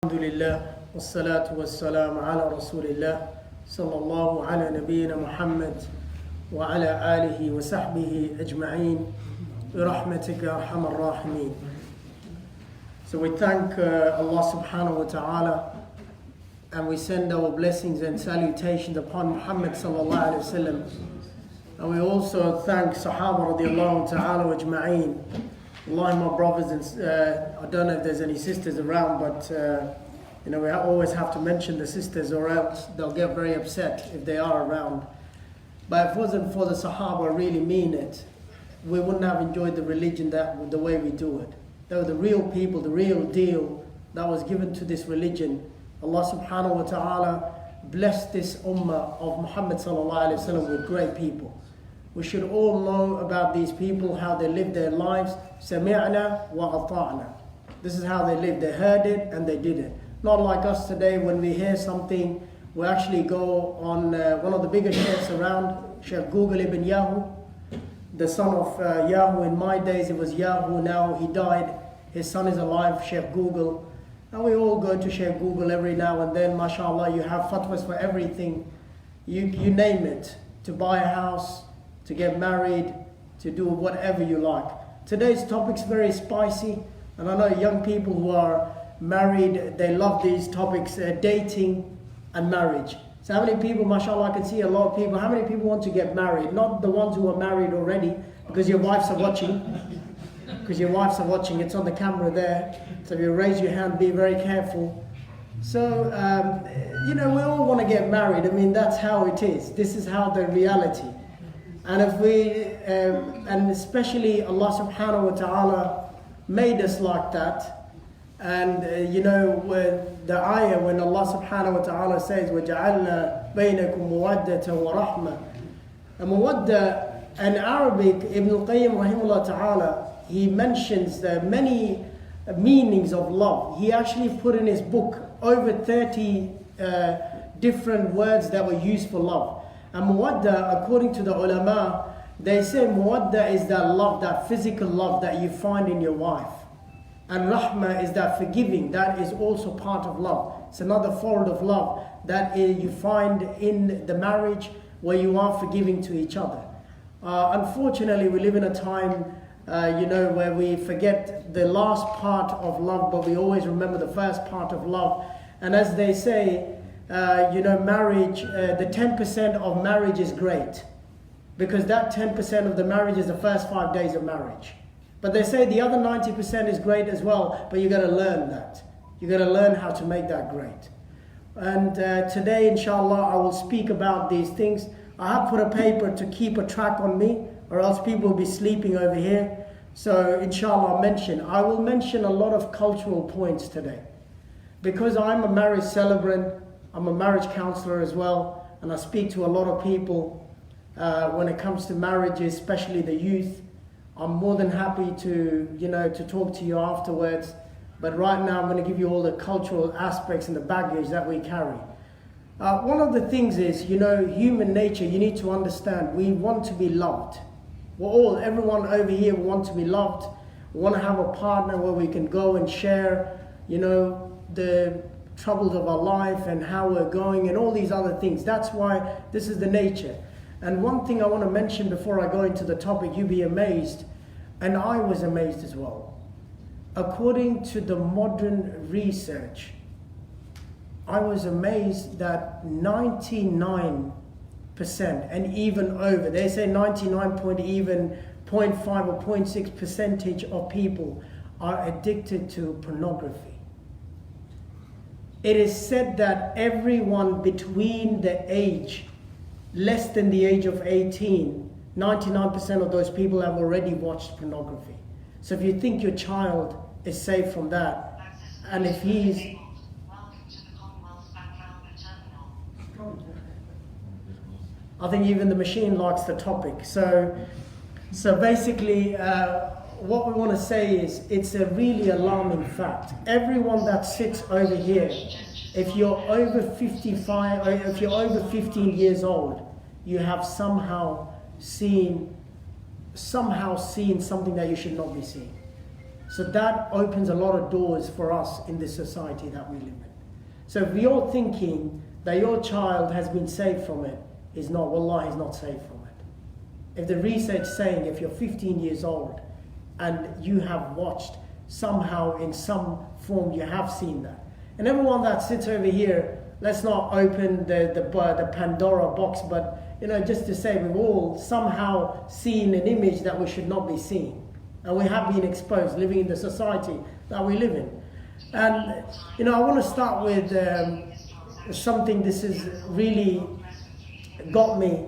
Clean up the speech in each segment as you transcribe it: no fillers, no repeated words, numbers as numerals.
Alhamdulillah, wassalatu wassalamu ala rasulillah, sallallahu ala nabiyyina Muhammad wa ala alihi wa sahbihi ajma'een, bi rahmatika arhamar rahimin. So we thank Allah subhanahu wa ta'ala, and we send our blessings and salutations upon Muhammad sallallahu alayhi wa sallam. And we also thank Sahaba radiallahu ta'ala ajma'een. Allah, my brothers, and I don't know if there's any sisters around, but we always have to mention the sisters, or else they'll get very upset if they are around. But if it wasn't for the Sahaba really mean it, we wouldn't have enjoyed the religion the way we do it. They were the real people, the real deal that was given to this religion. Allah subhanahu wa ta'ala blessed this ummah of Muhammad sallallahu alayhi wa sallam with great people. We should all know about these people, how they lived their lives. Sami'na wa ata'na. This is how they lived. They heard it and they did it. Not like us today, when we hear something, we actually go on one of the biggest sheikhs around, Sheikh Google ibn Yahoo, the son of Yahoo. In my days it was Yahoo, now he died. His son is alive, Sheikh Google. And we all go to Sheikh Google every now and then, mashallah. You have fatwas for everything. You name it. To buy a house, to get married, to do whatever you like. Today's topic's very spicy, and I know young people who are married, they love these topics, dating and marriage. So how many people, mashallah, I can see a lot of people, how many people want to get married? Not the ones who are married already, because your wives are watching. It's on the camera there. So if you raise your hand, be very careful. So, we all want to get married. I mean, that's how it is. This is how the reality. And if we, and especially Allah subhanahu wa ta'ala made us like that. And with the ayah when Allah subhanahu wa ta'ala says, وَجَعَلْنَا بَيْنَكُمْ مُوَدَّةً وَرَحْمَةً. And muwadda, in Arabic, Ibn al-Qayyim rahimahullah ta'ala, he mentions the many meanings of love. He actually put in his book over 30 different words that were used for love. And muwadda, according to the ulama, they say muwadda is that love, that physical love that you find in your wife. And rahmah is that forgiving, that is also part of love. It's another fold of love that you find in the marriage where you are forgiving to each other. Unfortunately, we live in a time, where we forget the last part of love, but we always remember the first part of love. And as they say, marriage, the 10% of marriage is great, because that 10% of the marriage is the first 5 days of marriage. But they say the other 90% is great as well, but you got to learn that. You got to learn how to make that great. And today, inshallah, I will speak about these things. I have put a paper to keep a track on me, or else people will be sleeping over here. So inshallah, I will mention a lot of cultural points today. Because I'm a marriage celebrant, I'm a marriage counselor as well, and I speak to a lot of people when it comes to marriages, especially the youth. I'm more than happy to talk to you afterwards. But right now I'm going to give you all the cultural aspects and the baggage that we carry. One of the things is, human nature, you need to understand, we want to be loved. Everyone over here want to be loved. We want to have a partner where we can go and share, the troubles of our life and how we're going and all these other things. That's why this is the nature. And one thing I want to mention before I go into the topic, you'd be amazed, and I was amazed as well. According to the modern research, I was amazed that 99% and even over, they say 99.5 or 0.6% of people are addicted to pornography. It is said that everyone between the age, less than the age of 18, 99% of those people have already watched pornography. So if you think your child is safe from that, and if he's... I think even the machine likes the topic. So basically, what we want to say is, it's a really alarming fact. Everyone that sits over here, if you're over 55, or if you're over 15 years old, you have somehow seen something that you should not be seeing. So that opens a lot of doors for us in this society that we live in. So if you're thinking that your child has been saved from it, is not, wallah, he's not saved from it. If the research saying if you're 15 years old and you have watched somehow in some form you have seen that. And everyone that sits over here, let's not open the Pandora box, but just to say we've all somehow seen an image that we should not be seeing. And we have been exposed living in the society that we live in. And I want to start with something this has really got me.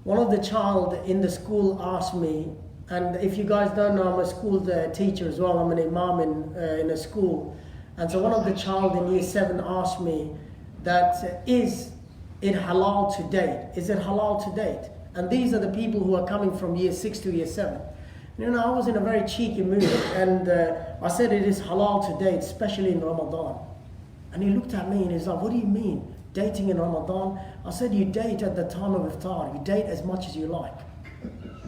One of the child in the school asked me, and if you guys don't know, I'm a school teacher as well. I'm an imam in a school. And so one of the child in year 7 asked me that, is it halal to date? Is it halal to date? And these are the people who are coming from year 6 to year 7. I was in a very cheeky mood, and I said it is halal to date, especially in Ramadan. And he looked at me and he's like, what do you mean, dating in Ramadan? I said, you date at the time of iftar. You date as much as you like.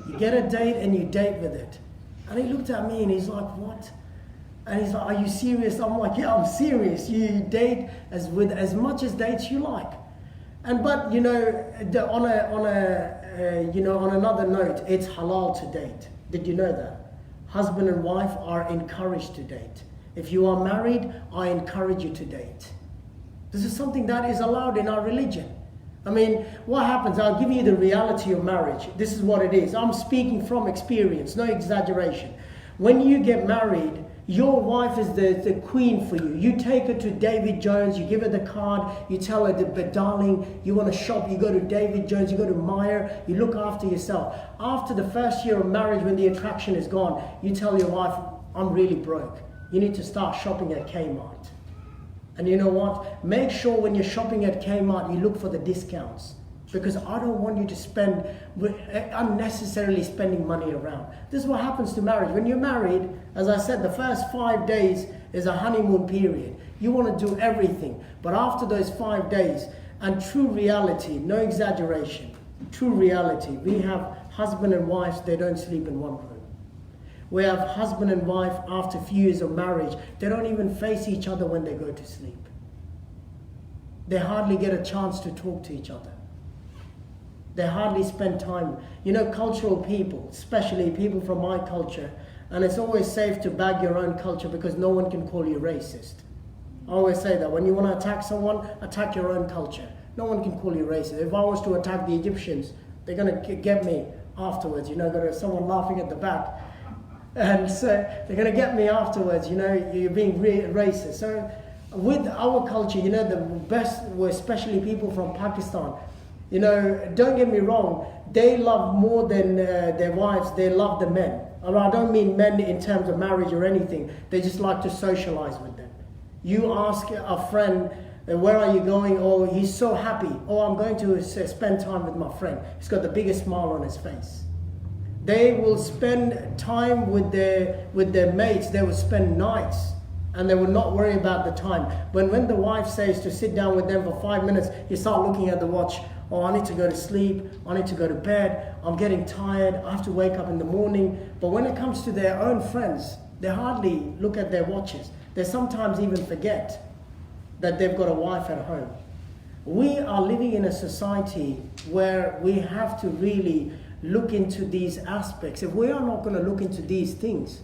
You get a date and you date with it. And he looked at me and he's like, what? And he's like, are you serious? I'm like, yeah, I'm serious. You date with as much as dates you like. And but on another note, it's halal to date. Did you know that? Husband and wife are encouraged to date. If you are married, I encourage you to date. This is something that is allowed in our religion. I mean, what happens? I'll give you the reality of marriage. This is what it is. I'm speaking from experience, no exaggeration. When you get married, your wife is the queen for you. You take her to David Jones, you give her the card, you tell her, but darling, you want to shop, you go to David Jones, you go to Meijer, you look after yourself. After the first year of marriage, when the attraction is gone, you tell your wife, I'm really broke. You need to start shopping at Kmart. And you know what? Make sure when you're shopping at Kmart, you look for the discounts. Because I don't want you to spend unnecessarily spending money around. This is what happens to marriage. When you're married, as I said, the first 5 days is a honeymoon period. You want to do everything. But after those 5 days, and true reality, no exaggeration, true reality, we have husband and wives, they don't sleep in one room. We have husband and wife after a few years of marriage, they don't even face each other when they go to sleep. They hardly get a chance to talk to each other. They hardly spend time. Cultural people, especially people from my culture, and it's always safe to bag your own culture because no one can call you racist. I always say that when you want to attack someone, attack your own culture. No one can call you racist. If I was to attack the Egyptians, they're going to get me afterwards. There's someone laughing at the back. And so they're going to get me afterwards, you're being racist. So with our culture, the best were especially people from Pakistan. Don't get me wrong, they love more than their wives, they love the men. I don't mean men in terms of marriage or anything, they just like to socialize with them. You ask a friend, where are you going? Oh, he's so happy. Oh, I'm going to spend time with my friend. He's got the biggest smile on his face. They will spend time with their mates, they will spend nights. And they will not worry about the time. When the wife says to sit down with them for 5 minutes, you start looking at the watch. Oh, I need to go to sleep. I need to go to bed. I'm getting tired. I have to wake up in the morning. But when it comes to their own friends, they hardly look at their watches. They sometimes even forget that they've got a wife at home. We are living in a society where we have to really look into these aspects. If we are not going to look into these things,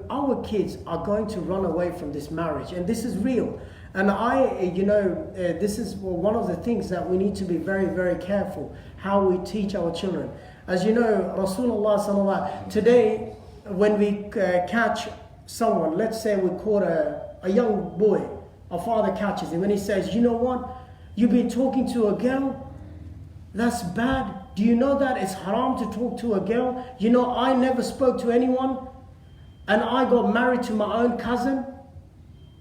our kids are going to run away from this marriage, and this is real. And this is one of the things that we need to be very, very careful how we teach our children. As you know, Rasulullah today, when we catch someone, let's say we caught a young boy, our father catches him and he says, you know what, you've been talking to a girl, that's bad. Do you know that it's haram to talk to a girl? I never spoke to anyone. And I got married to my own cousin,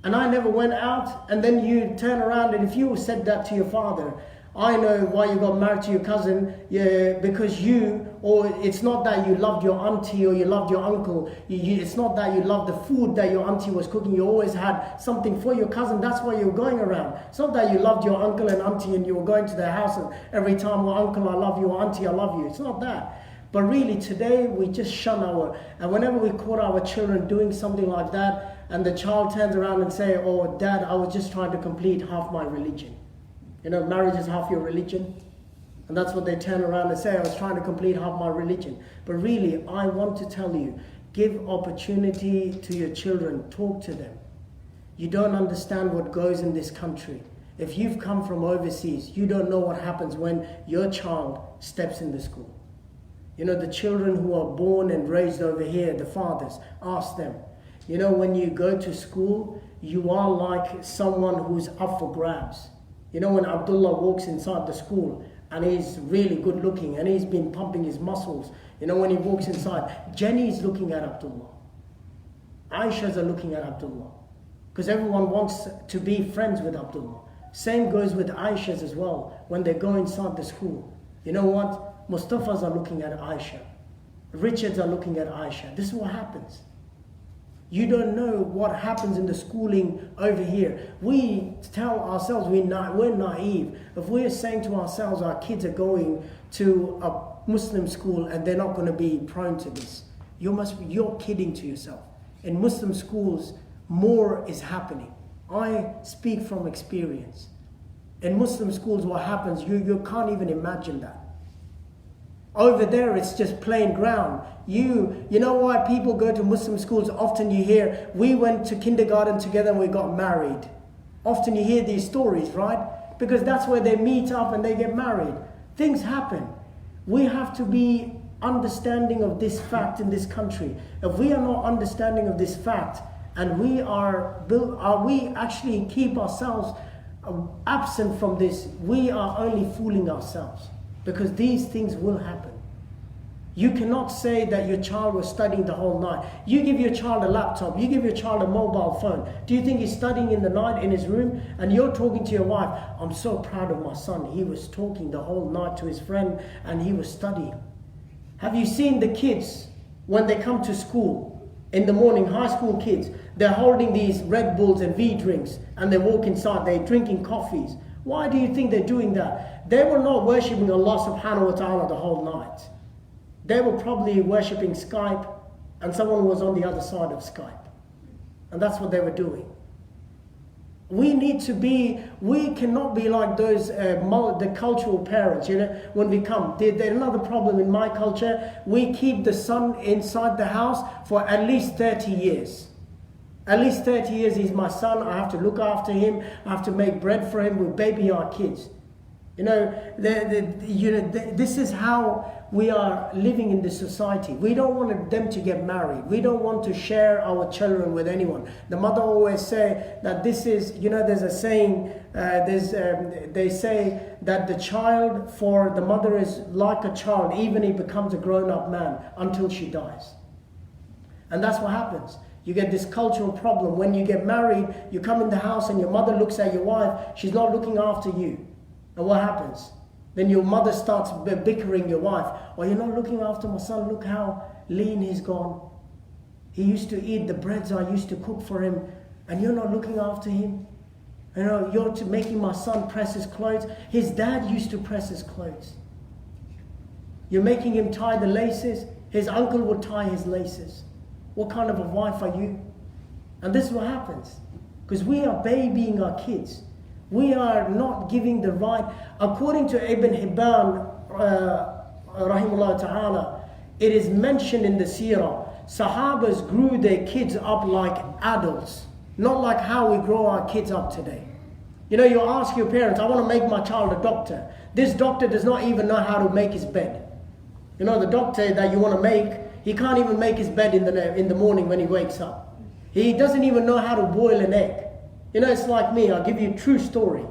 and I never went out. And then you turn around, and if you said that to your father, I know why you got married to your cousin, because it's not that you loved your auntie or you loved your uncle. It's not that you loved the food that your auntie was cooking. You always had something for your cousin. That's why you were going around. It's not that you loved your uncle and auntie and you were going to their house and every time, well, uncle, I love you, or auntie, I love you. It's not that. But really today we just shun and whenever we caught our children doing something like that, and the child turns around and say, oh dad, I was just trying to complete half my religion. You know, marriage is half your religion. And that's what they turn around and say, I was trying to complete half my religion. But really, I want to tell you, give opportunity to your children, talk to them. You don't understand what goes in this country. If you've come from overseas, you don't know what happens when your child steps in the school. You know, the children who are born and raised over here, the fathers, ask them. You know, when you go to school, you are like someone who's up for grabs. You know, when Abdullah walks inside the school and he's really good looking and he's been pumping his muscles, you know, when he walks inside, Jenny's looking at Abdullah. Aisha's are looking at Abdullah. Because everyone wants to be friends with Abdullah. Same goes with Aisha's as well, when they go inside the school. You know what? Mustafa's are looking at Aisha. Richards are looking at Aisha. This is what happens. You don't know what happens in the schooling over here. We tell ourselves we're naive. If we're saying to ourselves our kids are going to a Muslim school and they're not going to be prone to this, you're kidding to yourself. In Muslim schools, more is happening. I speak from experience. In Muslim schools, what happens, you can't even imagine that. Over there, it's just plain ground. You know why people go to Muslim schools? Often you hear, we went to kindergarten together and we got married. Often you hear these stories, right? Because that's where they meet up and they get married. Things happen. We have to be understanding of this fact in this country. If we are not understanding of this fact, and we actually keep ourselves absent from this, we are only fooling ourselves. Because these things will happen. You cannot say that your child was studying the whole night. You give your child a laptop, you give your child a mobile phone. Do you think he's studying in the night in his room? And you're talking to your wife, I'm so proud of my son. He was talking the whole night to his friend and he was studying. Have you seen the kids when they come to school in the morning, high school kids? They're holding these Red Bulls and V drinks and they walk inside, they're drinking coffees. Why do you think they're doing that? They were not worshipping Allah subhanahu wa ta'ala the whole night. They were probably worshipping Skype and someone was on the other side of Skype. And that's what they were doing. We cannot be like those, the cultural parents, you know, when we come. There's another problem in my culture. We keep the son inside the house for at least 30 years. At least 30 years he's my son. I have to look after him. I have to make bread for him. We baby our kids. You know, this is how we are living in this society. We don't want them to get married. We don't want to share our children with anyone. The mother always say that this is, you know, there's a saying, they say that the child for the mother is like a child, even if he becomes a grown-up man, until she dies. And that's what happens. You get this cultural problem. When you get married, you come in the house and your mother looks at your wife, she's not looking after you. And what happens? Then your mother starts bickering your wife. Oh, you're not looking after my son. Look how lean he's gone. He used to eat the breads I used to cook for him. And you're not looking after him. You know, you're making my son press his clothes. His dad used to press his clothes. You're making him tie the laces. His uncle would tie his laces. What kind of a wife are you? And this is what happens. Because we are babying our kids. We are not giving the right. According to Ibn Hibban, rahimahullah ta'ala, it is mentioned in the seerah, Sahabas grew their kids up like adults, not like how we grow our kids up today. You know, you ask your parents, I want to make my child a doctor. This doctor does not even know how to make his bed. You know, the doctor that you want to make, he can't even make his bed in the morning when he wakes up. He doesn't even know how to boil an egg. You know, it's like me. I'll give you a true story.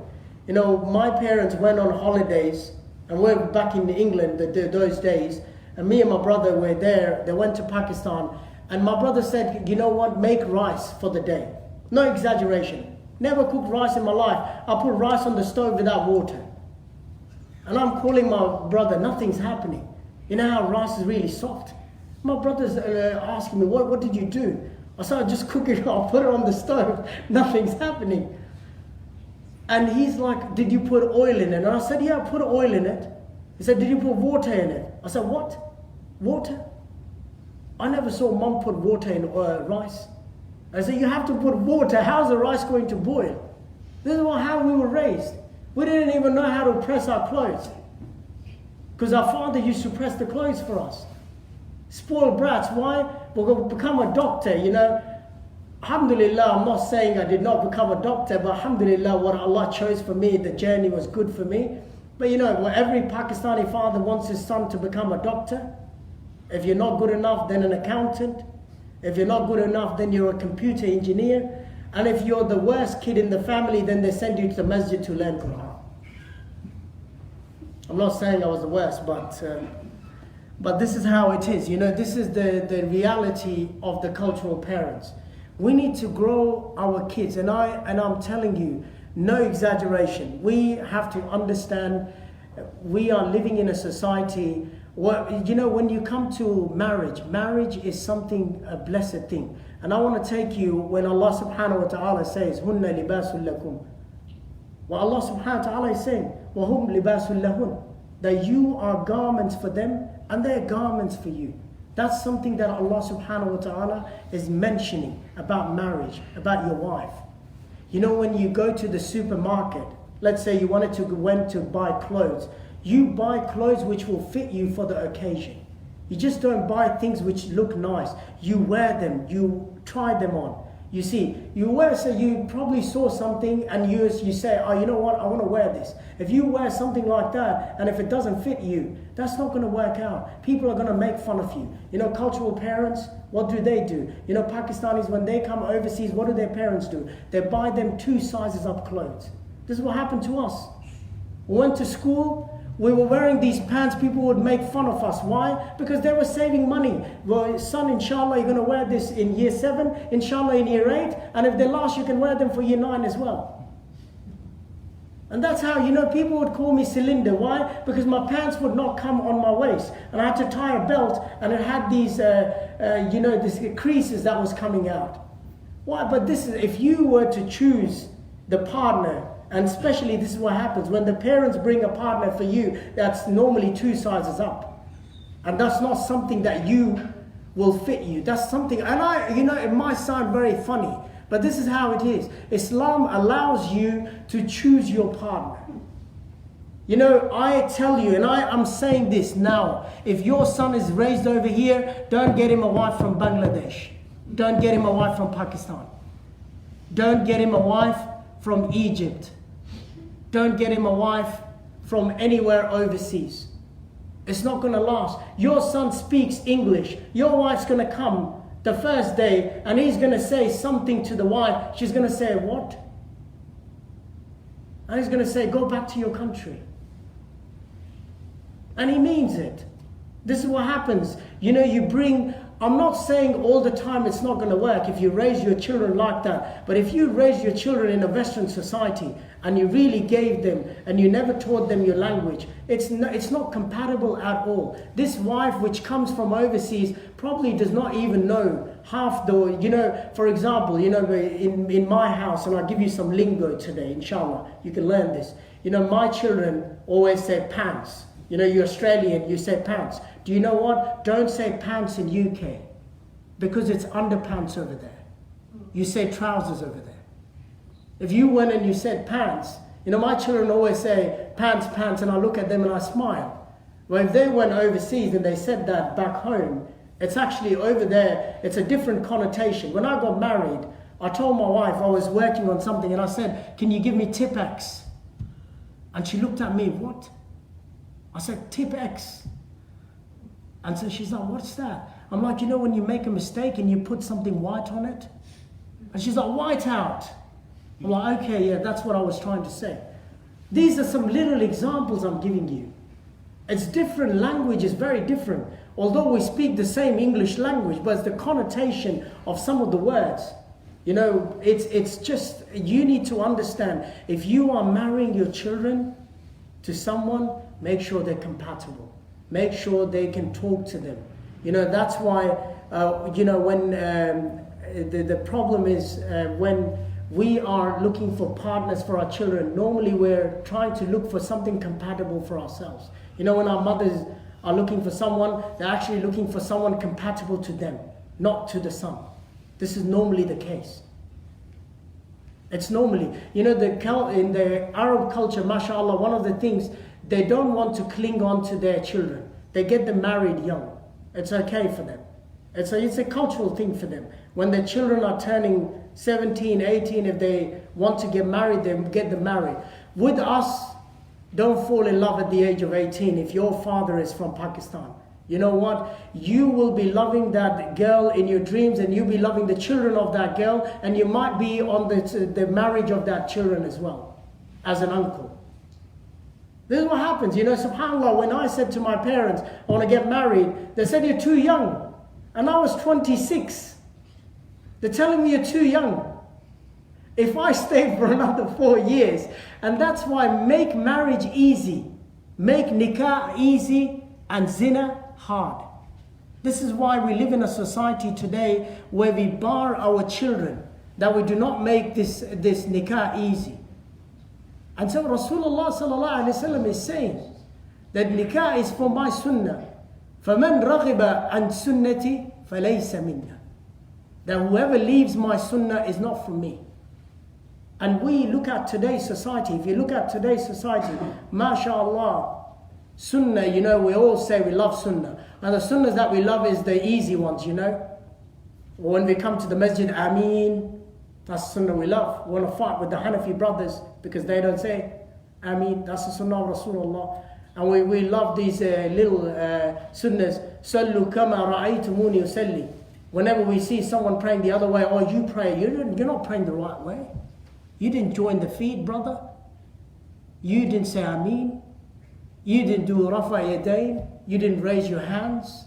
You know, my parents went on holidays and we're back in England those days, and me and my brother were there. They went to Pakistan and my brother said, you know what, make rice for the day. No exaggeration. Never cooked rice in my life. I put rice on the stove without water. And I'm calling my brother, nothing's happening. You know how rice is really soft? My brother's asking me, what did you do? I said, I just cook it, I'll put it on the stove. Nothing's happening. And he's like, did you put oil in it? And I said, yeah, I put oil in it. He said, did you put water in it? I said, what? Water? I never saw mom put water in rice. I said, you have to put water. How's the rice going to boil? This is how we were raised. We didn't even know how to press our clothes. Because our father used to press the clothes for us. Spoiled brats. Why? We're going to become a doctor, you know. Alhamdulillah, I'm not saying I did not become a doctor, but alhamdulillah, what Allah chose for me, the journey was good for me. But you know, every Pakistani father wants his son to become a doctor. If you're not good enough, then an accountant. If you're not good enough, then you're a computer engineer. And if you're the worst kid in the family, then they send you to the masjid to learn Quran. I'm not saying I was the worst, but this is how it is. You know, this is the reality of the cultural parents. We need to grow our kids, and I'm telling you, no exaggeration. We have to understand we are living in a society where, you know, when you come to marriage is something, a blessed thing. And I want to take you when Allah subhanahu wa ta'ala says, Hunna libasul lakum. What Allah subhanahu wa ta'ala is saying, Wahum libasul lahun. That you are garments for them and they're garments for you. That's something that Allah subhanahu wa ta'ala is mentioning about marriage, about your wife. You know, when you go to the supermarket, let's say you went to buy clothes, you buy clothes which will fit you for the occasion. You just don't buy things which look nice. You wear them, you try them on. You see, so you probably saw something and you say, oh, you know what, I want to wear this. If you wear something like that and if it doesn't fit you, that's not going to work out. People are going to make fun of you. You know, cultural parents, what do? You know, Pakistanis, when they come overseas, what do their parents do? They buy them 2 sizes up clothes. This is what happened to us. We went to school, we were wearing these pants, people would make fun of us. Why? Because they were saving money. Well, son, inshallah, you're going to wear this in year 7, inshallah in year 8, and if they last, you can wear them for year 9 as well. And that's how, you know, people would call me cylinder. Why? Because my pants would not come on my waist. And I had to tie a belt, and it had these, you know, these creases that was coming out. Why? But this is, if you were to choose the partner, and especially this is what happens, when the parents bring a partner for you, that's normally 2 sizes up. And that's not something that you will fit you. That's something, and you know, it might sound very funny, but this is how it is. Islam allows you to choose your partner. You know, I tell you, and I'm saying this now, if your son is raised over here, don't get him a wife from Bangladesh. Don't get him a wife from Pakistan. Don't get him a wife from Egypt. Don't get him a wife from anywhere overseas. It's not going to last. Your son speaks English. Your wife's going to come the first day and he's going to say something to the wife. She's going to say, what? And he's going to say, go back to your country. And he means it. This is what happens. You know, you bring, I'm not saying all the time it's not going to work if you raise your children like that. But if you raise your children in a Western society and you really gave them and you never taught them your language, it's not compatible at all. This wife which comes from overseas probably does not even know half the, you know, for example, you know, in my house, and I'll give you some lingo today, inshallah, you can learn this. You know, my children always say pants. You know, you're Australian, you say pants. Do you know what? Don't say pants in UK because it's underpants over there. You say trousers over there. If you went and you said pants, you know, my children always say pants, pants, and I look at them and I smile. Well, if they went overseas and they said that back home, it's actually over there, it's a different connotation. When I got married, I told my wife I was working on something and I said, can you give me tip X? And she looked at me, what? I said, tip X. And so she's like, what's that? I'm like, you know, when you make a mistake and you put something white on it? And she's like, white out. I'm like, okay, yeah, that's what I was trying to say. These are some little examples I'm giving you. It's different, language is very different. Although we speak the same English language, but it's the connotation of some of the words. You know, it's just, you need to understand, if you are marrying your children to someone, make sure they're compatible. Make sure they can talk to them. You know, that's why, you know, when the problem is when we are looking for partners for our children, normally we're trying to look for something compatible for ourselves. You know, when our mothers are looking for someone, they're actually looking for someone compatible to them, not to the son. This is normally the case. It's normally, in the Arab culture, mashallah, one of the things, they don't want to cling on to their children. They get them married young. It's okay for them. It's a cultural thing for them. When their children are turning 17, 18, if they want to get married, they get them married. With us, don't fall in love at the age of 18 if your father is from Pakistan. You know what? You will be loving that girl in your dreams, and you'll be loving the children of that girl, and you might be on the marriage of that children as well, as an uncle. This is what happens. SubhanAllah, when I said to my parents, I want to get married, they said, you're too young. And I was 26. They're telling me you're too young. If I stay for another 4 years, and that's why make marriage easy, make nikah easy, and zina hard. This is why we live in a society today where we bar our children, that we do not make this nikah easy. And so Rasulullah sallallahu alaihi wasallam is saying that nikah is for my sunnah. فَمَنْ رَغِبَ عَنْ سُنَّتِي فَلَيْسَ مِنَّا. That whoever leaves my sunnah is not from me. And we look at today's society. If you look at today's society, mashallah, sunnah, we all say we love sunnah. And the sunnahs that we love is the easy ones, When we come to the masjid, Ameen, that's sunnah we love. We want to fight with the Hanafi brothers because they don't say Ameen. That's the sunnah of Rasulullah. And we love these little sunnahs. Sallu kama ra'aytumuni usalli. Whenever we see someone praying the other way, oh, you pray. You're not praying the right way. You didn't join the feet, brother. You didn't say Ameen. You didn't do Rafa Yadayn. You didn't raise your hands.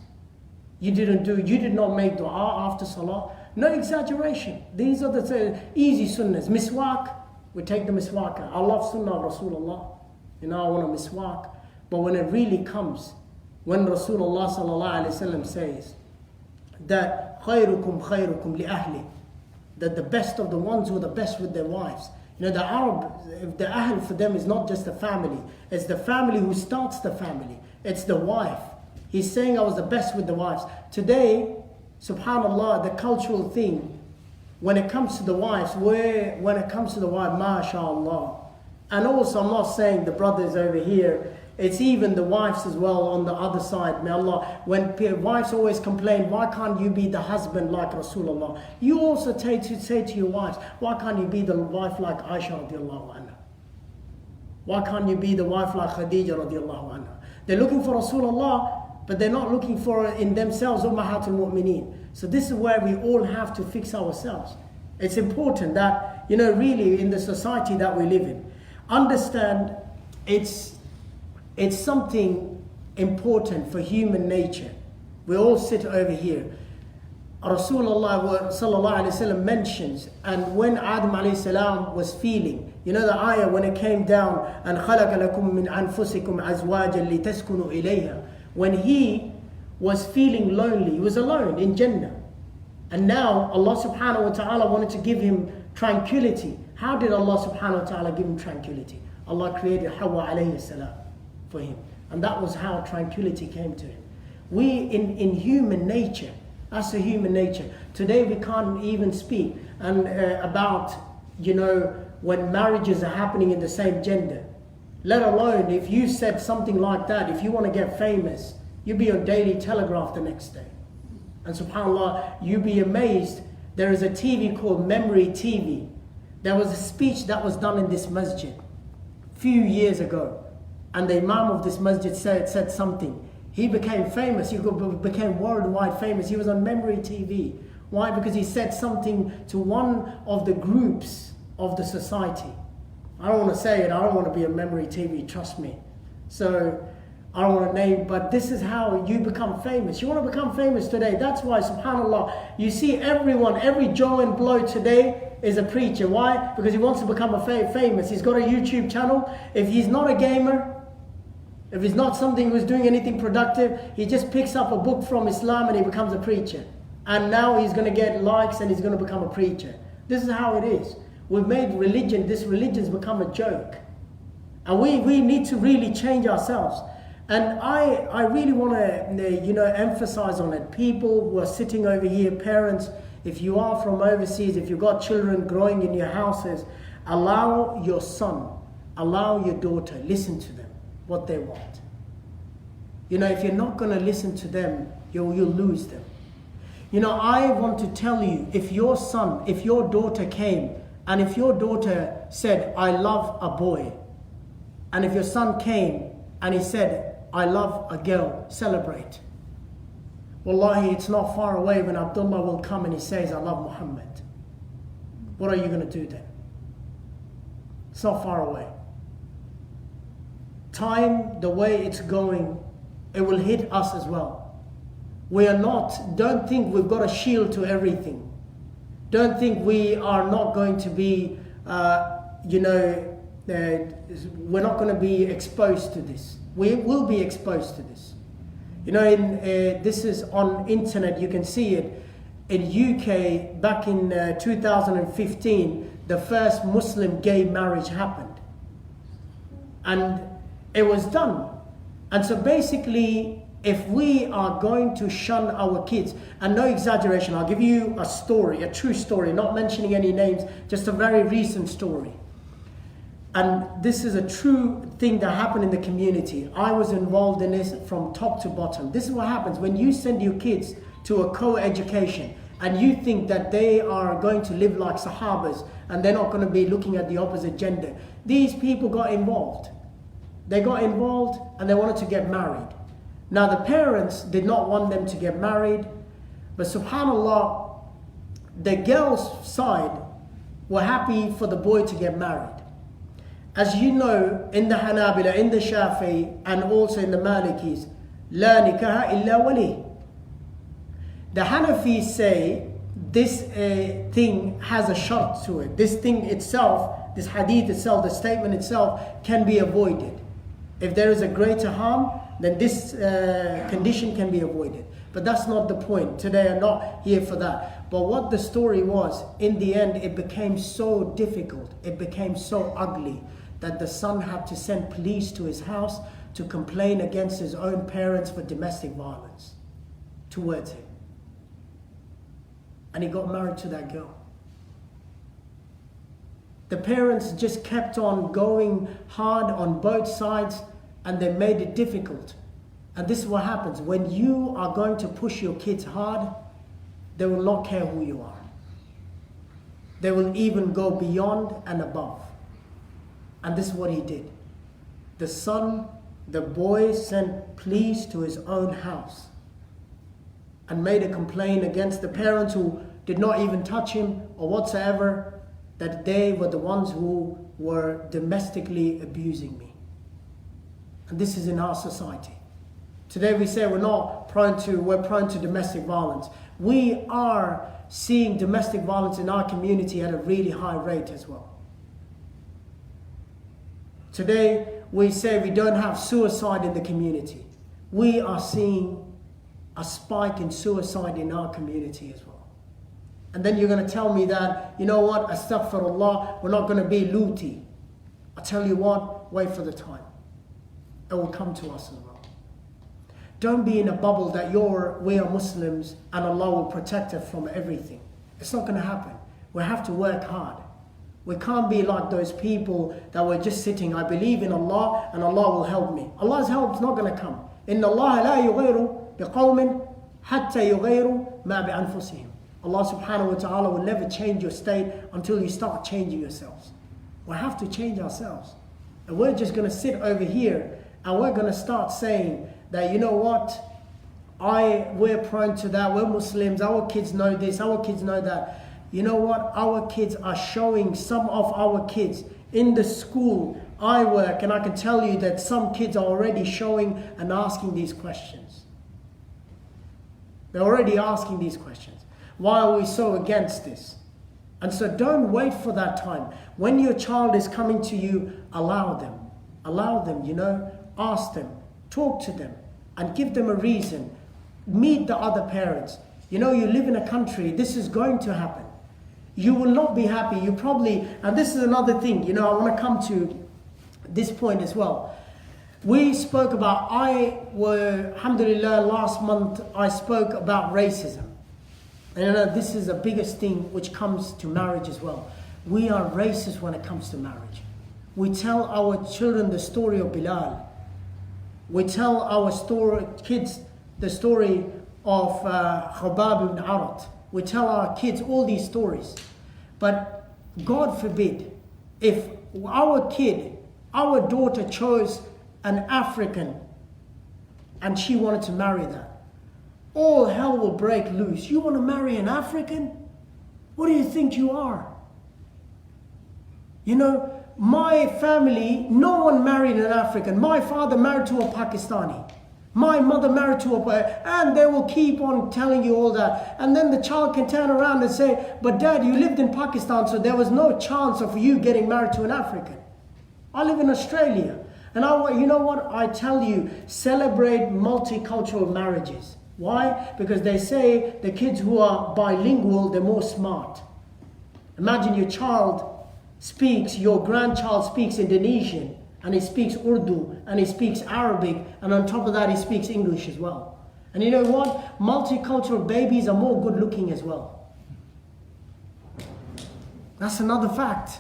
You did not make dua after salah. No exaggeration. These are the easy sunnahs. Miswak, we take the miswak. I love sunnah of Rasulullah. I want a miswak. But when it really comes, when Rasulullah sallallahu alaihi wasallam says that khayrukum li ahli, that the best of the ones who are the best with their wives. The Arab, the ahl for them is not just the family. It's the family who starts the family. It's the wife. He's saying I was the best with the wives. Today, subhanallah, the cultural thing, when it comes to the wives, mashallah. And also, I'm not saying the brothers over here, it's even the wives as well on the other side. May Allah, when wives always complain, why can't you be the husband like Rasulullah? You also say to your wives, why can't you be the wife like Aisha radiallahu anha? Why can't you be the wife like Khadija radiallahu anha? They're looking for Rasulullah, but they're not looking for it in themselves, Ummahatul Mu'mineen. So this is where we all have to fix ourselves. It's important that, really in the society that we live in, understand it's something important for human nature. We all sit over here. Rasulullah sallallahu alaihi wasallam mentions, and when Adam alayhi salam was feeling, the ayah when it came down, and خَلَقَ لَكُم مِّنْ أَنفُسِكُمْ أَزْوَاجًا لِتَسْكُنُوا إِلَيْهَا. When he was feeling lonely, he was alone in Jannah. And now Allah subhanahu wa ta'ala wanted to give him tranquility. How did Allah subhanahu wa ta'ala give him tranquility? Allah created Hawa alayhi salam for him. And that was how tranquility came to him. We, in human nature, that's the human nature. Today we can't even speak about, when marriages are happening in the same gender. Let alone if you said something like that, if you want to get famous, you'll be on Daily Telegraph the next day. And subhanAllah, you'll be amazed. There is a TV called Memory TV. There was a speech that was done in this masjid a few years ago. And the Imam of this masjid said something. He became famous. He became worldwide famous. He was on Memory TV. Why? Because he said something to one of the groups of the society. I don't want to say it. I don't want to be on Memory TV. Trust me. So I don't want to name, but this is how you become famous. You want to become famous today. That's why, subhanAllah, you see everyone, every Joe and Blow today is a preacher. Why? Because he wants to become famous. He's got a YouTube channel. If he's not a gamer, if he's not something who's doing anything productive, he just picks up a book from Islam and he becomes a preacher. And now he's going to get likes and he's going to become a preacher. This is how it is. We've made religion, this religion's become a joke. And we need to really change ourselves. And I really want to, emphasize on it. People who are sitting over here, parents, if you are from overseas, if you've got children growing in your houses, allow your son, allow your daughter, listen to them, what they want. If you're not going to listen to them, you'll lose them. I want to tell you, if your son, if your daughter came, and if your daughter said, I love a boy, and if your son came and he said, I love a girl, celebrate. Wallahi, it's not far away when Abdullah will come and he says, I love Muhammad. What are you going to do then? It's not far away. Time, the way it's going, it will hit us as well. We are not, don't think we've got a shield to everything. Don't think we are not going to be, we're not going to be exposed to this. We will be exposed to this. This is on internet, you can see it. In UK, back in 2015, the first Muslim gay marriage happened. And it was done. And so basically, if we are going to shun our kids, and no exaggeration, I'll give you a story, a true story, not mentioning any names, just a very recent story. And this is a true thing that happened in the community. I was involved in this from top to bottom. This is what happens when you send your kids to a co-education and you think that they are going to live like Sahabas and they're not going to be looking at the opposite gender. These people got involved. They got involved and they wanted to get married. Now the parents did not want them to get married, but subhanAllah, the girl's side were happy for the boy to get married. As you know, in the Hanabila, in the Shafi'i, and also in the Malikis, la nikaha illa wali. The Hanafis say this thing has a shart to it. This thing itself, this hadith itself, the statement itself can be avoided. If there is a greater harm, then this condition can be avoided. But that's not the point. Today I'm not here for that. But what the story was, in the end, it became so difficult, it became so ugly, that the son had to send police to his house to complain against his own parents for domestic violence towards him. And he got married to that girl. The parents just kept on going hard on both sides and they made it difficult. And this is what happens. When you are going to push your kids hard, they will not care who you are. They will even go beyond and above. And this is what he did. The son, the boy sent police to his own house and made a complaint against the parents who did not even touch him or whatsoever, that they were the ones who were domestically abusing me. And this is in our society. Today we say we're prone to domestic violence. We are seeing domestic violence in our community at a really high rate as well. Today, we say we don't have suicide in the community. We are seeing a spike in suicide in our community as well. And then you're going to tell me that, you know what, astaghfirullah, we're not going to be looty. I tell you what, wait for the time. It will come to us as well. Don't be in a bubble that we are Muslims and Allah will protect us from everything. It's not going to happen. We have to work hard. We can't be like those people that were just sitting, I believe in Allah and Allah will help me. Allah's help is not going to come. Inna Allah la yughayru biqawmin hatta yughayru ma bi'anfusihim. Allah subhanahu wa ta'ala will never change your state until you start changing yourselves. We have to change ourselves. And we're just going to sit over here and we're going to start saying that, you know what, we're prone to that, we're Muslims, our kids know this, our kids know that. You know what? Our kids are showing, some of our kids in the school I work, and I can tell you that some kids are already showing and asking these questions. They're already asking these questions. Why are we so against this? And so don't wait for that time. When your child is coming to you, allow them. Allow them, ask them, talk to them, and give them a reason. Meet the other parents. You live in a country, this is going to happen. You will not be happy. And this is another thing, I want to come to this point as well. We spoke about, alhamdulillah, last month I spoke about racism. And you know, this is the biggest thing which comes to marriage as well. We are racist when it comes to marriage. We tell our children the story of Bilal. We tell our kids the story of Khabab ibn Arat. We tell our kids all these stories. But God forbid, if our daughter chose an African and she wanted to marry that, all hell will break loose. You want to marry an African? What do you think you are? You know, my family, no one married an African. My father married to a Pakistani. My mother married to and they will keep on telling you all that. And then the child can turn around and say, but Dad, you lived in Pakistan, so there was no chance of you getting married to an African. I live in Australia. And you know what? I tell you, celebrate multicultural marriages. Why? Because they say the kids who are bilingual, they're more smart. Imagine your grandchild speaks Indonesian, and he speaks Urdu, and he speaks Arabic, and on top of that he speaks English as well. And you know what? Multicultural babies are more good looking as well. That's another fact.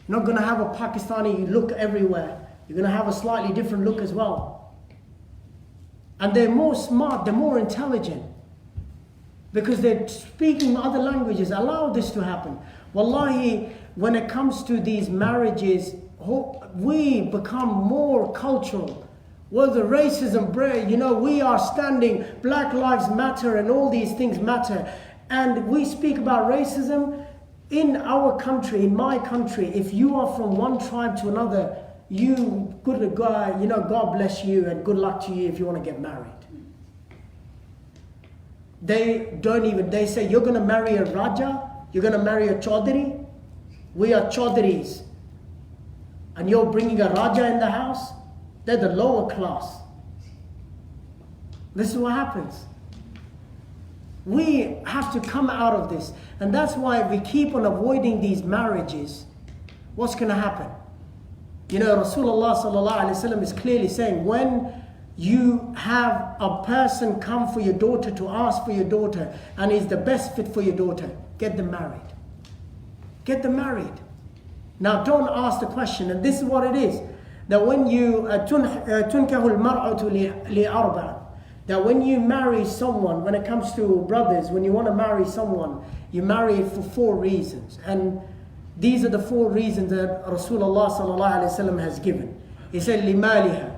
You're not going to have a Pakistani look everywhere. You're going to have a slightly different look as well. And they're more smart, they're more intelligent. Because they're speaking other languages. Allow this to happen. Wallahi, when it comes to these marriages, we become more cultural. Well, the racism, you know, we are standing, Black Lives Matter and all these things matter. And we speak about racism in our country, in my country. If you are from one tribe to another, God bless you and good luck to you if you want to get married. They say, you're going to marry a Raja, you're going to marry a Chaudhary. We are Chaudharys. And you're bringing a Raja in the house? They're the lower class. This is what happens. We have to come out of this. And that's why if we keep on avoiding these marriages, what's going to happen? You know, Rasulullah sallallahu alaihi wasallam is clearly saying, when you have a person come for your daughter to ask for your daughter and is the best fit for your daughter, get them married. Get them married. Now don't ask the question, and this is what it is. That when you that when you marry someone, when it comes to brothers, when you want to marry someone, you marry for 4 reasons. And these are the 4 reasons that Rasulullah sallallahu alaihi wasallam has given. He said, لِمَالِهَا.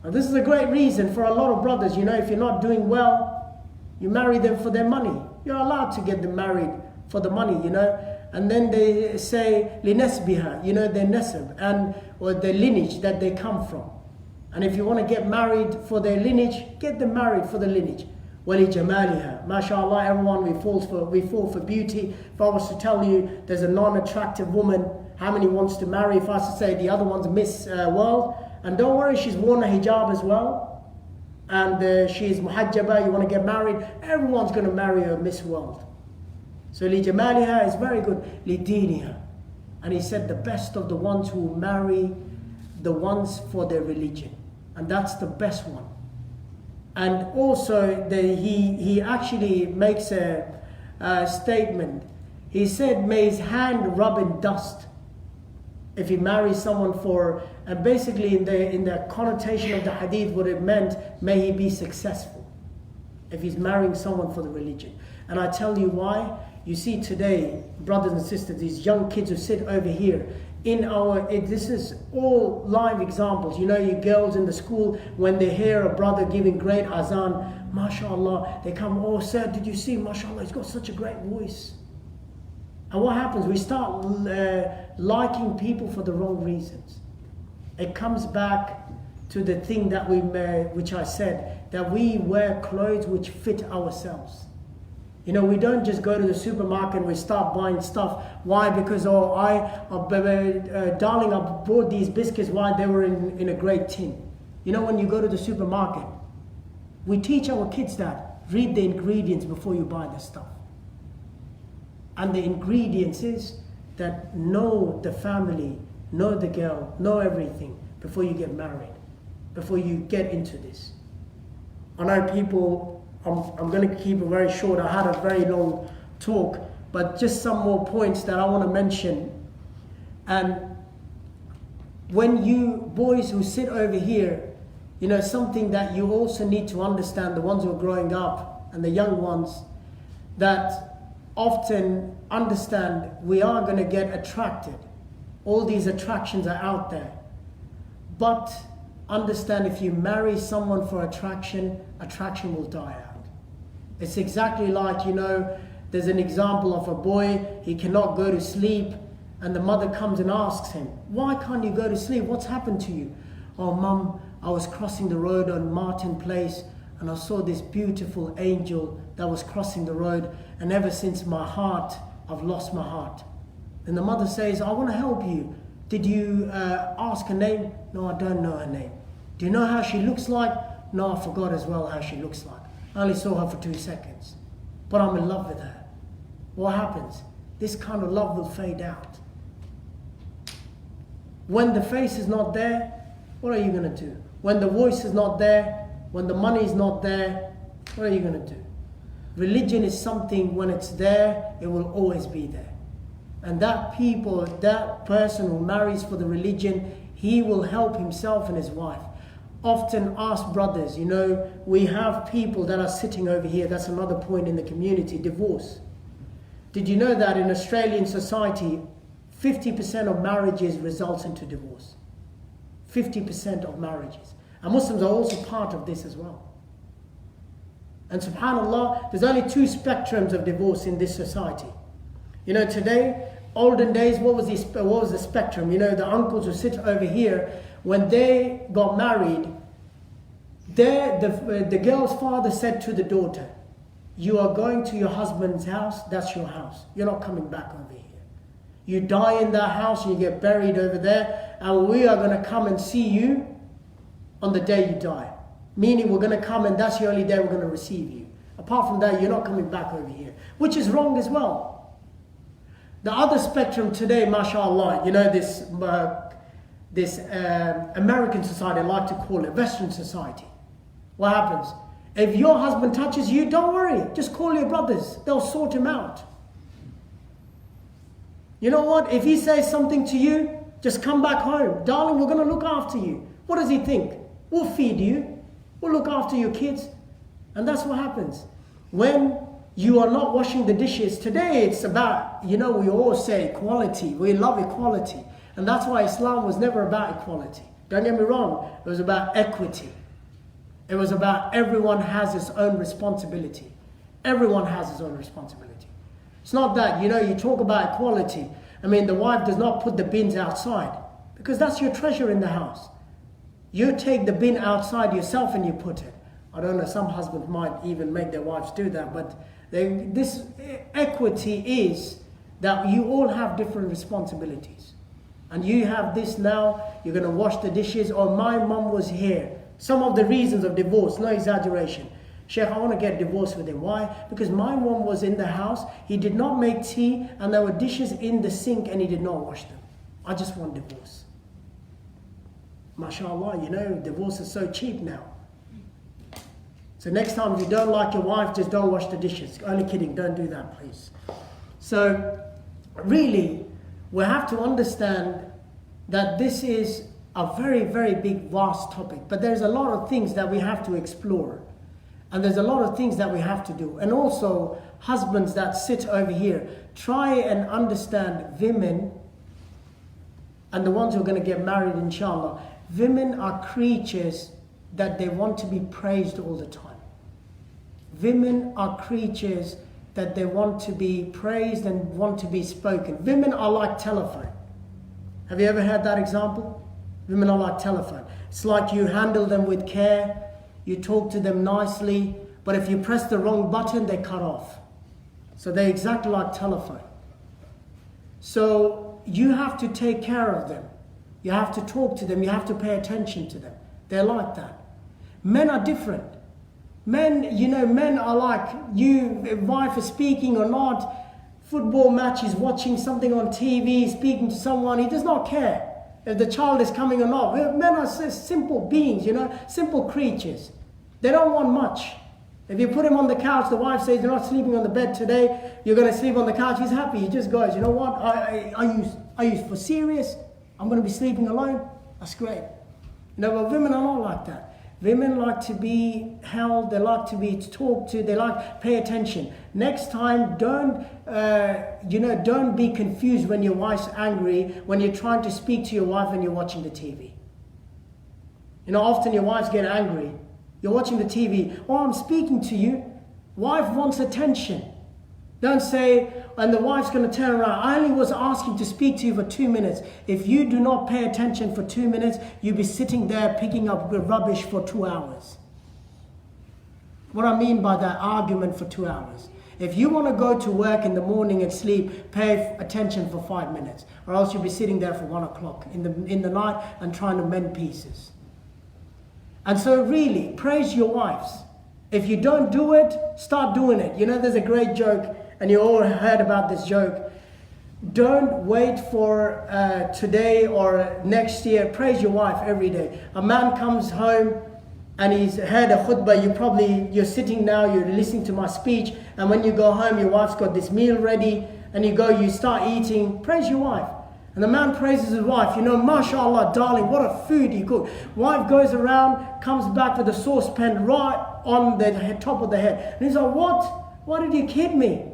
Now this is a great reason for a lot of brothers. You know, if you're not doing well, you marry them for their money. You're allowed to get them married for the money, you know. And then they say, لِنَسْبِهَا, you know, their nasab, or their lineage that they come from. And if you want to get married for their lineage, get them married for the lineage. وَلِجَمَالِهَا. MashaAllah, everyone, we fall for beauty. If I was to tell you there's a non-attractive woman, how many wants to marry? If I was to say the other one's Miss World, and don't worry, she's worn a hijab as well, and she's muhajjaba, you want to get married, everyone's going to marry a Miss World. So لِجَمَالِهَا is very good. لِدِينِهَا. And he said the best of the ones who marry the ones for their religion. And that's the best one. And also he actually makes a statement. He said, may his hand rub in dust if he marries someone for, and basically in the connotation of the hadith, what it meant, may he be successful if he's marrying someone for the religion. And I tell you why. You see today, brothers and sisters, these young kids who sit over here, this is all live examples. You know, you girls in the school, when they hear a brother giving great azan, mashallah, they come, oh sir, did you see, mashallah, he's got such a great voice. And what happens? We start liking people for the wrong reasons. It comes back to the thing that which I said, that we wear clothes which fit ourselves. You know, we don't just go to the supermarket and we start buying stuff. Why? Because, darling, I bought these biscuits. Why? They were in a great tin. You know, when you go to the supermarket, we teach our kids that. Read the ingredients before you buy the stuff. And the ingredients is that know the family, know the girl, know everything before you get married. before you get into this. I know people, I'm going to keep it very short. I had a very long talk, but just some more points that I want to mention. And when you boys who sit over here, you know, something that you also need to understand, the ones who are growing up and the young ones, that often understand we are going to get attracted. All these attractions are out there. But understand, if you marry someone for attraction, attraction will die out. It's exactly like, you know, there's an example of a boy, he cannot go to sleep, and the mother comes and asks him, why can't you go to sleep? What's happened to you? Oh, Mum, I was crossing the road on Martin Place, and I saw this beautiful angel that was crossing the road, and ever since my heart, I've lost my heart. And the mother says, I want to help you. Did you ask her name? No, I don't know her name. Do you know how she looks like? No, I forgot as well how she looks like. I only saw her for 2 seconds. But I'm in love with her. What happens? This kind of love will fade out. When the face is not there, what are you going to do? When the voice is not there, when the money is not there, what are you going to do? Religion is something, when it's there, it will always be there. And that person who marries for the religion, he will help himself and his wife. Often ask brothers, you know, we have people that are sitting over here, that's another point in the community, divorce. Did you know that in Australian society, 50% of marriages results into divorce? 50% of marriages. And Muslims are also part of this as well. And subhanAllah, there's only 2 spectrums of divorce in this society. You know, today, olden days, what was the spectrum? You know, the uncles who sit over here, when they got married, the girl's father said to the daughter, you are going to your husband's house, that's your house. You're not coming back over here. You die in that house and you get buried over there, and we are going to come and see you on the day you die. Meaning we're going to come and that's the only day we're going to receive you. Apart from that, you're not coming back over here. Which is wrong as well. The other spectrum today, mashallah, you know, this American society, I like to call it Western society. What happens? If your husband touches you, don't worry. Just call your brothers. They'll sort him out. You know what? If he says something to you, just come back home. Darling, we're going to look after you. What does he think? We'll feed you. We'll look after your kids. And that's what happens. When you are not washing the dishes, today it's about, you know, we all say equality. We love equality. And that's why Islam was never about equality. Don't get me wrong. It was about equity. It was about everyone has his own responsibility. Everyone has his own responsibility. It's not that, you know, you talk about equality. I mean, the wife does not put the bins outside because that's your treasure in the house. You take the bin outside yourself and you put it. I don't know, some husbands might even make their wives do that, but this equity is that you all have different responsibilities. And you have this now, you're going to wash the dishes, or my mum was here. Some of the reasons of divorce, no exaggeration. Sheikh, I want to get divorced with him. Why? Because my mum was in the house, he did not make tea, and there were dishes in the sink and he did not wash them. I just want divorce. MashaAllah, you know, divorce is so cheap now. So next time if you don't like your wife, just don't wash the dishes. Only kidding, don't do that, please. So really, we have to understand that this is a very, very big, vast topic. But there's a lot of things that we have to explore. And there's a lot of things that we have to do. And also, husbands that sit over here, try and understand women, and the ones who are going to get married, inshallah. Women are creatures that they want to be praised all the time. Women are creatures that they want to be praised and want to be spoken. Women are like telephone. Have you ever heard that example? Women are like telephone. It's like you handle them with care, you talk to them nicely, but if you press the wrong button, they cut off. So they're exactly like telephone. So you have to take care of them. You have to talk to them, you have to pay attention to them. They're like that. Men are different. Men, you know, men are like, if wife is speaking or not, football matches, watching something on TV, speaking to someone, he does not care. if the child is coming or not. Men are simple beings, simple creatures. They don't want much. If you put him on the couch, the wife says, you're not sleeping on the bed today, you're going to sleep on the couch, he's happy. He just goes, you know what, are you for serious? I'm going to be sleeping alone? That's great. But women are not like that. Women like to be held, they like to be talked to, they like pay attention. Next time, don't be confused when your wife's angry, when you're trying to speak to your wife and you're watching the TV. Often your wives get angry. You're watching the TV. Oh, I'm speaking to you. Wife wants attention. Don't say, and the wife's going to turn around. I only was asking to speak to you for 2 minutes. If you do not pay attention for 2 minutes, you'll be sitting there picking up rubbish for 2 hours. What I mean by that, argument for 2 hours. If you want to go to work in the morning and sleep, pay attention for 5 minutes. Or else you'll be sitting there for 1 o'clock in the night and trying to mend pieces. And so really, praise your wives. If you don't do it, start doing it. There's a great joke, and you all heard about this joke. Don't wait for today or next year. Praise your wife every day. A man comes home and he's heard a khutbah. You're sitting now, you're listening to my speech, and when you go home, your wife's got this meal ready, and you start eating. Praise your wife. And the man praises his wife, mashallah, darling, what a food you cook. Wife goes around, comes back with a saucepan right on the top of the head. And he's like, what? Why did you kid me?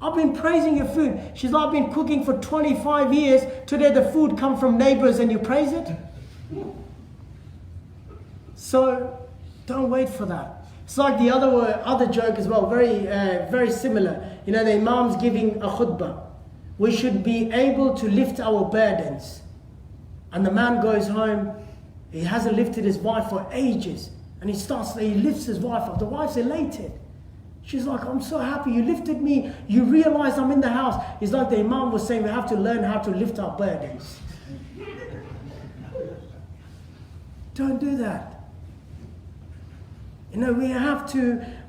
I've been praising your food. She's like, I've been cooking for 25 years. Today the food comes from neighbors and you praise it? So don't wait for that. It's like the other joke as well, very similar. The imam's giving a khutbah. We should be able to lift our burdens. And the man goes home, he hasn't lifted his wife for ages. And he lifts his wife up. The wife's elated. She's like, I'm so happy you lifted me. You realize I'm in the house. It's like the imam was saying, we have to learn how to lift our burdens. Don't do that.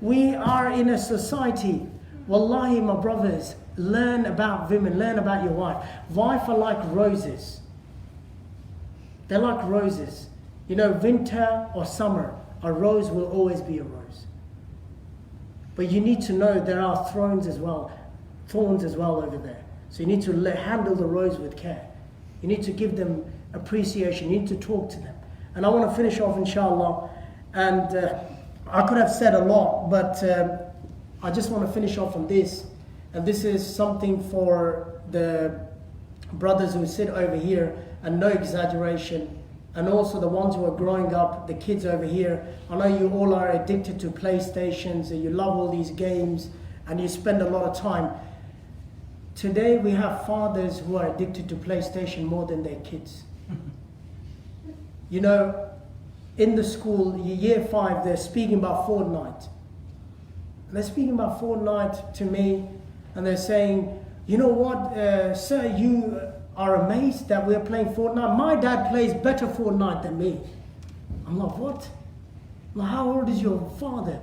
We are in a society. Wallahi, my brothers, learn about women, learn about your wife. Wives are like roses. They're like roses. Winter or summer, a rose will always be a rose. But you need to know there are thorns as well over there. So you need to handle the rose with care. You need to give them appreciation. You need to talk to them. And I want to finish off, inshallah. And I could have said a lot, but I just want to finish off on this. And this is something for the brothers who sit over here, and no exaggeration, and also the ones who are growing up, the kids over here. I know you all are addicted to PlayStations, and you love all these games, and you spend a lot of time. Today we have fathers who are addicted to PlayStation more than their kids. In the school, year 5, they're speaking about Fortnite. They're speaking about Fortnite to me, and they're saying, you know what, sir, you are amazed that we're playing Fortnite. My dad plays better Fortnite than me. I'm like, what? Like, how old is your father?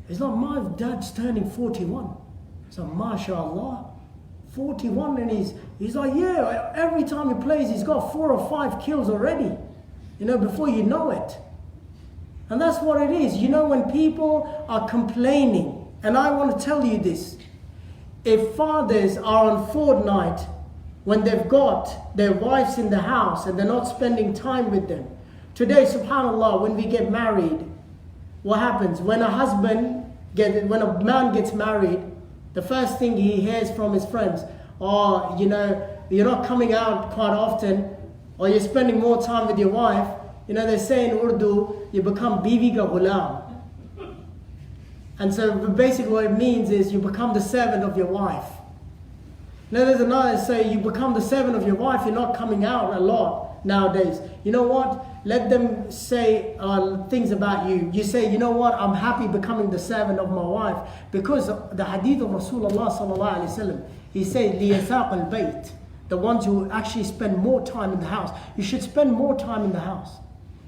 It's like, my dad's turning 41. So, mashallah, 41, and he's like, yeah, every time he plays, he's got 4 or 5 kills already, before you know it. And that's what it is. When people are complaining, and I want to tell you this, if fathers are on Fortnite when they've got their wives in the house and they're not spending time with them. Today, subhanAllah, when we get married, what happens? When a man gets married, the first thing he hears from his friends, you're not coming out quite often, or you're spending more time with your wife. They say in Urdu, you become bibi ka ghulam. And so basically what it means is you become the servant of your wife. Now there's another say you become the servant of your wife, you're not coming out a lot nowadays. You know what? Let them say things about you. You say, you know what? I'm happy becoming the servant of my wife. Because the hadith of Rasulullah sallallahu alaihi wasallam, he said, liyasaq al-bayt. The ones who actually spend more time in the house. You should spend more time in the house.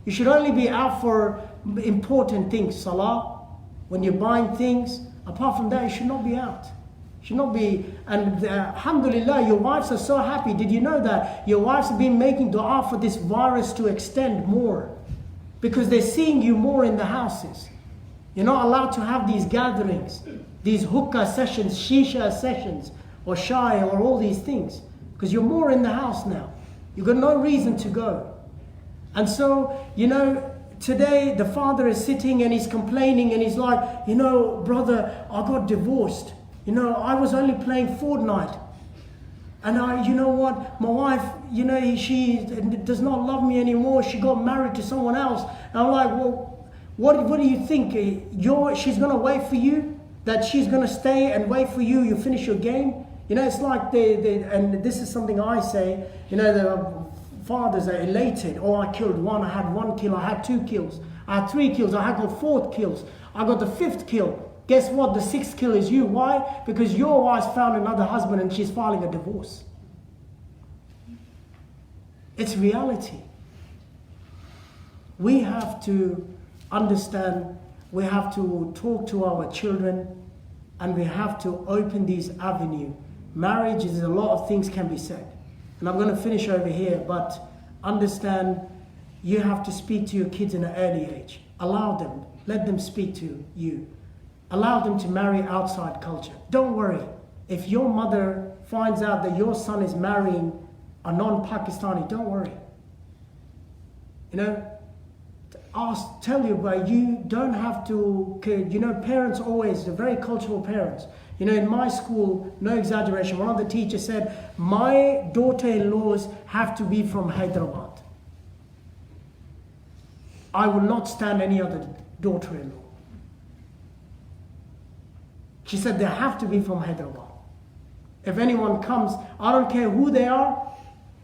You should only be out for important things, salah. When you're buying things, apart from that, you should not be out. Should not be, and alhamdulillah, your wives are so happy. Did you know that your wives have been making dua for this virus to extend more? Because they're seeing you more in the houses. You're not allowed to have these gatherings, these hookah sessions, shisha sessions, or shy, or all these things. Because you're more in the house now. You've got no reason to go. And so, today the father is sitting and he's complaining and he's like, brother, I got divorced. I was only playing Fortnite. And my wife, she does not love me anymore. She got married to someone else. And I'm like, well, what do you think? She's going to wait for you? That she's going to stay and wait for you? You finish your game? It's like and this is something I say, the fathers are elated. Oh, I killed one. I had 1 kill. I had 2 kills. I had 3 kills. I got 4 kills. I got the 5th kill. Guess what? The 6th kill is you. Why? Because your wife found another husband and she's filing a divorce. It's reality. We have to understand, we have to talk to our children, and we have to open these avenues. Marriage is a lot of things can be said. And I'm going to finish over here, but understand you have to speak to your kids in an early age. Allow them. Let them speak to you. Allow them to marry outside culture. Don't worry. If your mother finds out that your son is marrying a non-Pakistani, don't worry. Tell you, but you don't have to, parents always, they're very cultural parents. In my school, no exaggeration, one of the teachers said, my daughter-in-laws have to be from Hyderabad. I will not stand any other daughter-in-law. She said they have to be from Hyderabad. If anyone comes, I don't care who they are.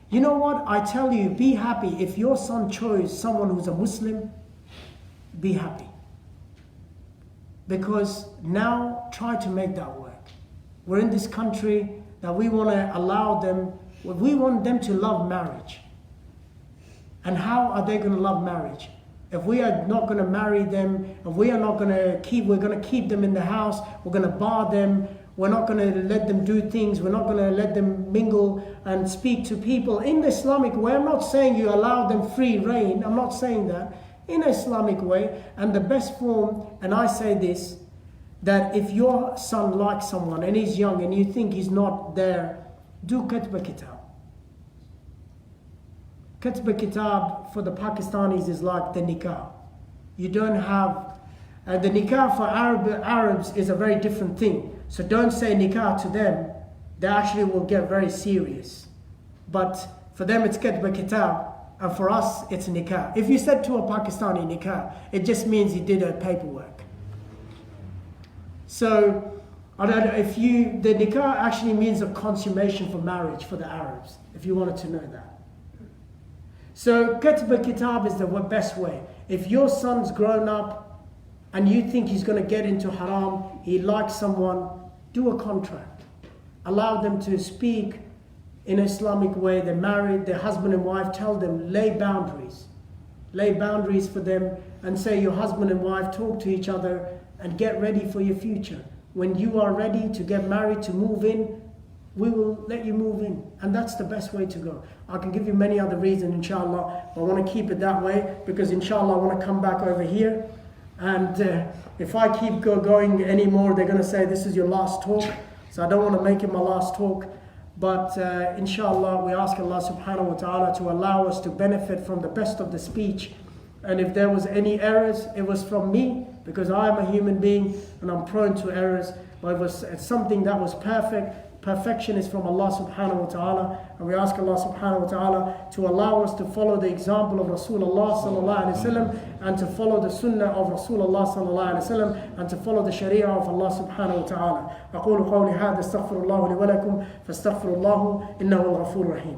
You know what? I tell you, be happy. If your son chose someone who's a Muslim, be happy. Because now try to make that work. We're in this country that we want to allow them, we want them to love marriage. And how are they going to love marriage? If we are not going to marry them, if we are not going to we're going to keep them in the house, we're going to bar them, we're not going to let them do things, we're not going to let them mingle and speak to people in the Islamic way. I'm not saying you allow them free reign, I'm not saying that. In an Islamic way, and the best form, and I say this, that if your son likes someone and he's young and you think he's not there, do katba kitab. Katba kitab for the Pakistanis is like the nikah. You don't have, the nikah for Arabs is a very different thing. So don't say nikah to them. They actually will get very serious. But for them it's katba kitab, and for us it's nikah. If you said to a Pakistani nikah, it just means he did a paperwork. So I don't know if the nikah actually means a consummation for marriage for the Arabs, if you wanted to know that. So katba kitab is the best way. If your son's grown up and you think he's going to get into haram, he likes someone, do a contract. Allow them to speak in an Islamic way. They're married, they're husband and wife. Tell them, lay boundaries. Lay boundaries for them and say your husband and wife talk to each other and get ready for your future. When you are ready to get married, to move in, we will let you move in. And that's the best way to go. I can give you many other reasons, inshallah, but I want to keep it that way because inshallah I want to come back over here. And if I keep going anymore, they're going to say this is your last talk. So I don't want to make it my last talk. But inshallah, we ask Allah subhanahu wa ta'ala to allow us to benefit from the best of the speech. And if there was any errors, it was from me, because I am a human being and I'm prone to errors. But it's something that was perfect. Perfection is from Allah subhanahu wa ta'ala, and we ask Allah subhanahu wa ta'ala to allow us to follow the example of Rasulullah sallallahu alaihi wasallam, and to follow the sunnah of Rasulullah sallallahu alaihi wasallam, and to follow the sharia of Allah subhanahu wa ta'ala. أقول قولي هذا استغفر الله لي ولكم فاستغفر الله إنه الغفور الرحيم.